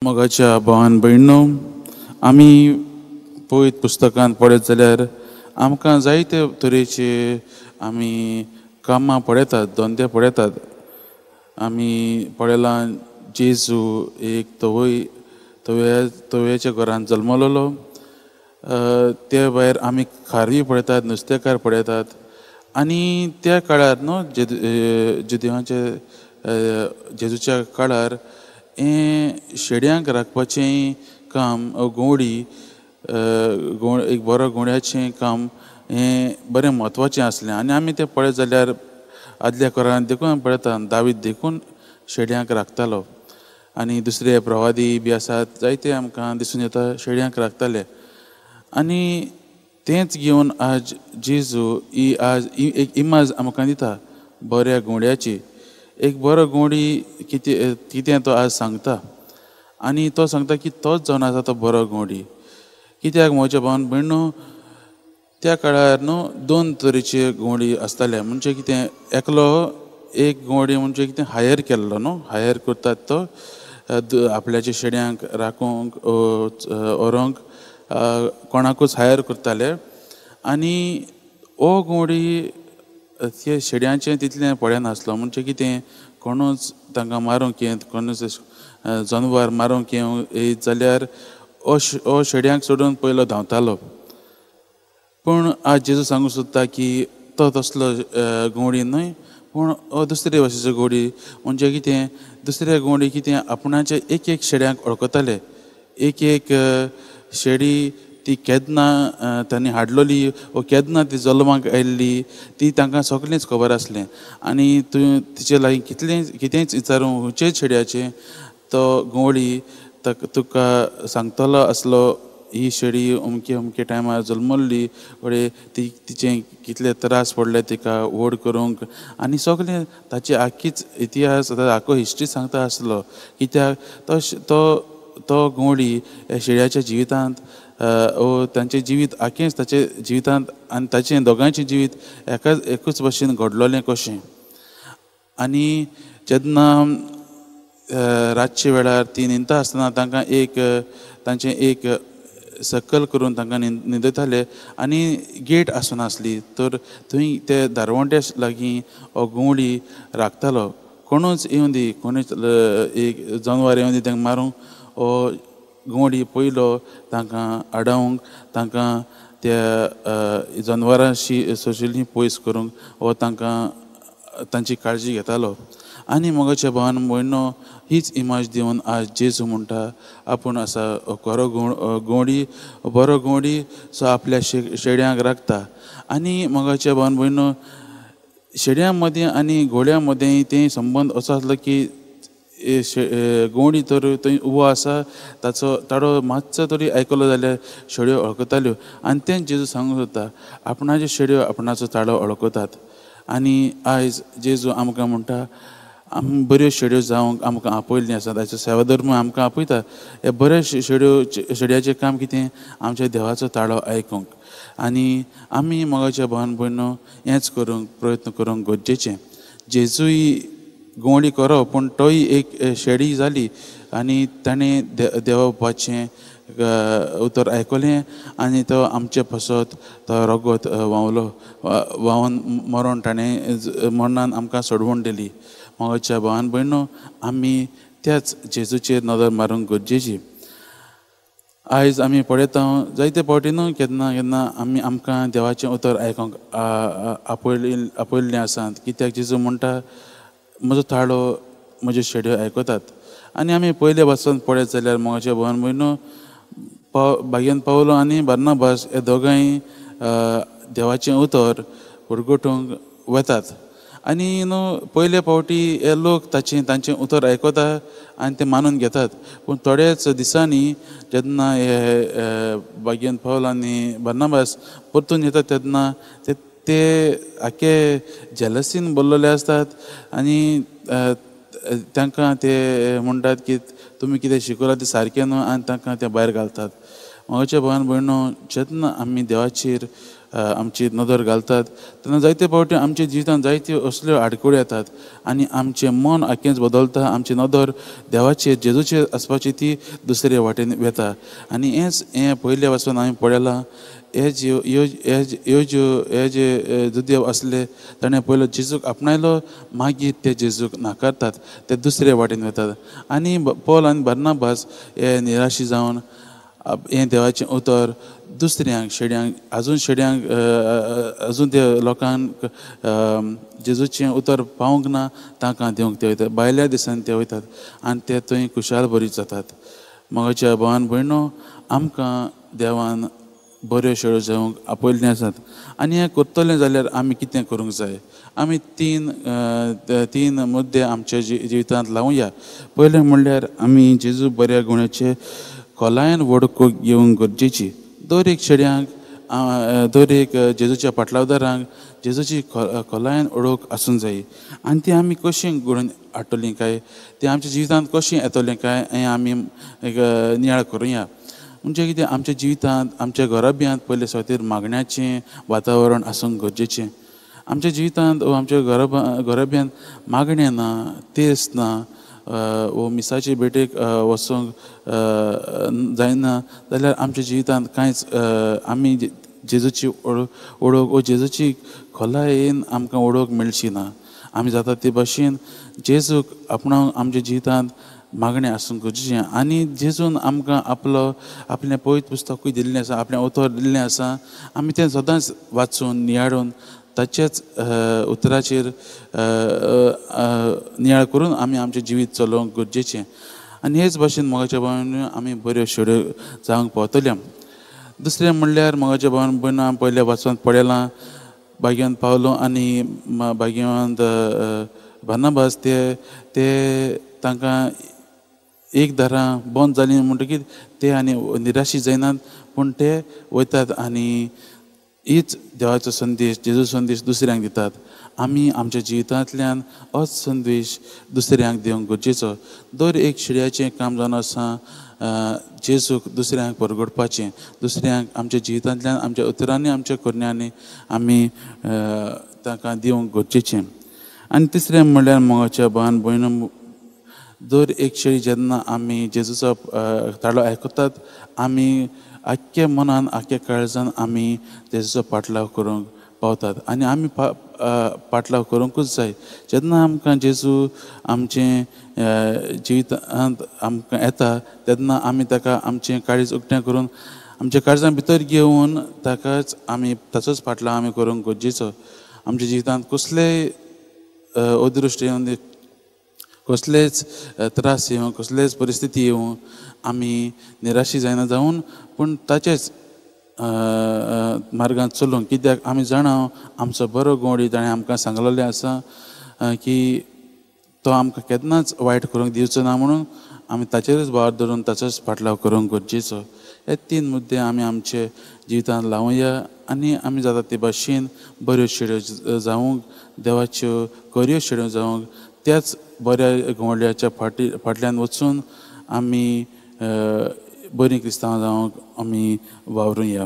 मोगाच्या भावान भयणो, आमी पळयत पुस्तकांत पळयत जाल्यार आमकां जायते तरेचे आमी कामां पळयतात, धंदे पळयतात. आमी पळयलां जेजू एक तवयेच्या घरांत जल्मलोलो. ते भायर आमी खारवी पळयतात, नुस्तेकार पळयतात. आनी त्या काळार न्हू जुदेवाचे जेजूच्या काळार शेड्यांक राखपाचें काम गोवडी एक बरो गोंड्याचें काम हें बरें म्हत्वाचें आसलें. आनी आमी तें पळयत जाल्यार आदल्या काळांत देखून पळयता दावीद देखून शेड्यांक राखतालो. आनी दुसरे प्रवादी बी आसात, जायते आमकां दिसून येता शेड्यांक राखताले. आनी तेंच घेवन आज जेजू एक इमाज आमकां दिता बऱ्या गोंड्याची. एक बरो गोंडी कितें तो आज सांगता. आनी तो सांगता की तोच जावन आसा तो बरो गोंडी. कित्याक म्हज्या भावान भयणो, त्या काळार न्हू दोन तरेचे गोंडी आसताले. म्हणजे कितें, एकलो एक गोंडी म्हणजे कितें हायर केल्लो न्हू, हायर करतात तो आपल्याच्या शेड्यांक राखूंक व्हरोंक कोणाकूच हायर करताले. आनी हो गोंडी ते शेड्यांचें तितलें पळयनासलो. म्हणजे कितें, कोणूच तांकां मारूंक येत, कोणूच जनवार मारूंक येत जाल्यार हो शेड्यांक सोडून पयलो धांवतालो. पूण आज जेजू सांगूंक सोदता की तो तसलो गोंडी न्हय, पूण हो दुसरे भाशेचो गोंडी. म्हणजे कितें, दुसरे गोंडी कितें आपणाच्या एक एक शेड्यांक वळखताले. एक एक शेडी ती केन्ना तांणी हाडलोली वो केन्ना ती जल्माक आयिल्ली ती तांकां सगळेंच खबर आसलें. आनी तूं तिचे लागीं कितेंच विचारूं खंयचेच शेड्याचें, तो गोंडी तुका सांगतलो आसलो ही शेडी अमके टायमार जल्मल्ली, फुडें तिचें कितले त्रास पडले तिका व्हड करूंक, आनी सगळें ताची आख्खीच इतिहास, आख्खो हिस्ट्री सांगता आसलो. कित्याक तो गोंडी ह्या शेड्याच्या जिवितांत तांचें जिवीत आख्खेंच ताचे जिवितांत आनी ताचें दोगांयचें जिवीत एकूच भशेन घडलोलें कशें. आनी जेन्ना रातचे वेळार ती न्हिदता आसतना तांकां तांचें एक सकल करून तांकां न्हिदयताले. आनी गेट आसनासली, तर थंय ते दारवंट्या लागीं हो गोंडी राखतालो. कोणूच येवं दी, कोणूच एक जनवार येवं दी तांकां मारूंक, हो गोंडी पयलो तांकां आडावंक, तांकां त्या जनवारांशी सोशिल्लीं पयस करूंक हो तांची काळजी घेतालो. आनी मोगाच्या भावान भयणो, हीच इमाज दिवन आज जेजू म्हणटा आपूण आसा खरो गोंडी, बरो गोंडी सो आपल्या शेड्यांक राखता. आनी मोगाच्या भावान भयणो, शेड्यां मदीं आनी घोड्यां मदीं तें संबंद असो आसलो की गोंडी तर थंय उबो आसा, ताचो ताळो मातसो तरी आयकलो जाल्यार शेड्यो वळखताल्यो. आनी तेंच जेजू सांगूंक सोदता, आपणाच्यो शेड्यो आपणाचो ताळो वळखतात. आनी आयज जेजू आमकां म्हणटा आमी बऱ्यो शेड्यो जावंक आमकां आपयल्लीं आसा. ताचो सेवा धर्म आमकां आपयता. हे बऱ्या शेड्याचें काम कितें, आमच्या देवाचो ताळो आयकूंक. आनी आमी मोगाच्या भावान भयणो हेंच करूंक प्रयत्न करूंक गरजेचें. जेजूय गोंडी करो, पूण तोय एक शेडी जाली. आनी ताणें देवापाचें उतर आयकलें आनी तो आमचे पासत तो रगत व्हांवन मरोन ताणें मरणान आमकां सोडवून दिली. मोगाच्या भावान भयणो, आमी त्याच जेजूचेर नदर मारूंक गरजेची. आयज आमी पळयता जायते फावटी न्हू, केन्ना केन्ना आमकां देवाचें उतर आयकूंक आपयल्लें आसात. कित्याक जेजू म्हणटा म्हजो ताळो म्हज्यो शेड्यो आयकतात. आनी आमी पयले पासून पळयत जाल्यार मोगाच्या भावान भयणो, भाग्यान पावलो आनी बार्नाबास हे दोगांय देवाचें उतर पुरगटूंक वतात. आनी न्हू पयले फावटी हे लोक तांचें उतर आयकता आनी ते मानून घेतात. पूण थोड्याच दिसांनी जेन्ना हे भाग्यान पावल आनी बार्नाबास परतून येतात तेन्ना ते आख्खे जेलसीन भरलेले आसतात. आनी तांकां ते म्हणटात की तुमी कितें शिकयलां तें सारकें न्हू, आनी तांकां ते भायर घालतात. मोगाच्या भावान भयणो, जेन्ना आमी देवाचेर आमची नदर घालतात तेन्ना जायते फावटी आमच्या जिवितांत जायत्यो असल्यो आडखळी येतात आनी आमचें मन आख्खेंच बदलता. आमची नदर देवाचेर जेजूचेर आसपाची ती दुसरे वाटेन वेता. आनी हें पयले वचून हांवें पळयलां. हे जे जुदेव आसले ताणें पयलो जेजूक आपणायलो, मागीर ते जेजूक नाकारतात, ते दुसरे वाटेन वतात. आनी पौल आनी बर्नाबास हे निराशी जावन हें देवाचें उतर दुसऱ्यांक शेड्यांक अजून त्या लोकांक जेजूचें उतर पावूंक ना तांकां दिवंक ते वयतात. भायल्या देशांनी ते वयतात आनी ते थंय खुशाल बरी जातात. मोगाच्या भावान भयणो, आमकां देवान बऱ्यो शेळ्यो जावंक आपयल्लीं आसात. आनी हें करतलें जाल्यार आमी कितें करूंक जाय? आमी तीन मुद्दे आमच्या जिवितांत लावया. पयलें म्हणल्यार आमी जेजू बऱ्या गुणाचे खोलायेन वळखूंक घेवंक गरजेची. दर एक शेड्यांक दर एक जेजूच्या पाटलावदारांक जेजूची खोलायेन ओळख आसूंक जायी. आनी ती आमी कशीं घडोवन हाडटलीं काय, ती आमच्या जिवितांत कशीं येतलें काय हें आमी नियाळ करुया. म्हणजे कितें, आमच्या जिवितांत आमच्या घराब्यांत पयले सुवातेर मागण्याचें वातावरण आसूंक गरजेचें. आमच्या जिवितांत वा आमच्या घराब्यांत मागणें ना, तेस ना, वो मिसाचे भेटेक वचूंक जायना जाल्यार आमच्या जिवितांत कांयच आमी जेजूची ओळख वो जेजूची खोलायेन आमकां ओळख मेळची ना. आमी जाता ते भाशेन जेजूक आपणावंक आमच्या जिवितांत मागणें आसूंक गरजेचें. आनी जेजून आमकां आपलें पवित्र पुस्तकूय दिल्लें आसा, आपलें उतर दिल्लें आसा. आमी तें सदांच वाचून नियाळून ताचेच उतराचेर नियाळ करून आमी आमचें जिवीत चलोवंक गरजेचें. आनी हेच भाशेन मोगाच्या भावान आमी बऱ्यो शेड्यो जावंक पावतल्या. दुसरें म्हणल्यार मोगाच्या भावान भयण हांव पयल्या वाचून पळयलां, भाग्यवंत पावलो आनी भाग्यवंत बर्नाबास ते तांकां एक दारां बंद जालीं म्हणटकीर ते आनी निराशी जायनात, पूण ते वयतात आनी हीच देवाचो संदेश, जेजू संदेश दुसऱ्यांक दितात. आमी आमच्या जिवितांतल्यान होच संदेश दुसऱ्यांक दिवंक गरजेचो. दर एक शेड्याचें काम जावन आसा जेजूक दुसऱ्यांक परगडपाचें, दुसऱ्यांक आमच्या जिवितांतल्यान आमच्या उतरांनी आमच्या करण्यांनी आमी तांकां दिवंक गरजेचें. आनी तिसरें म्हणल्यार मोगाच्या भावान भयणो, दर एक शेळी जेन्ना आमी जेजूचो ताळो आयकतात, आमी आख्ख्या मनान आख्ख्या काळजान आमी जेजूचो पाटलाव करूंक पावतात. आनी आमी पाटलाव करूंकूच जाय. जेन्ना आमकां जेजू आमचें जिवितांत आमकां येता तेन्ना आमी ताका आमचें काळीज उक्तें करून आमच्या काळजां भितर घेवन ताचोच पाटलाव आमी करूंक गरजेचो. आमच्या जिवितांत कसलेय अदृश्ट येवन कसलेच त्रास येवं, कसलेच परिस्थिती येवं, आमी निराशी जायना जावन पूण ताचेच मार्गांत चलूंक. कित्याक आमी जाणां आमचो बरो गवंडी ताणें आमकां सांगलेलें आसा की तो आमकां केन्नाच वायट करूंक दिवचो ना म्हणून आमी ताचेरच भार धरून ताचोच पाटलाव करूंक गरजेचो. हे 3 मुद्दे आमी आमचे जिवितांत लावया आनी आमी जाता ते भाशेन बऱ्यो शेड्यो जावंक, देवाच्यो खऱ्यो शेड्यो जावंक, त्याच बऱ्या गवंड्याच्या फाटल्यान वचून आमी बरीं क्रिस्तांवां जावंक आमी वावरुया.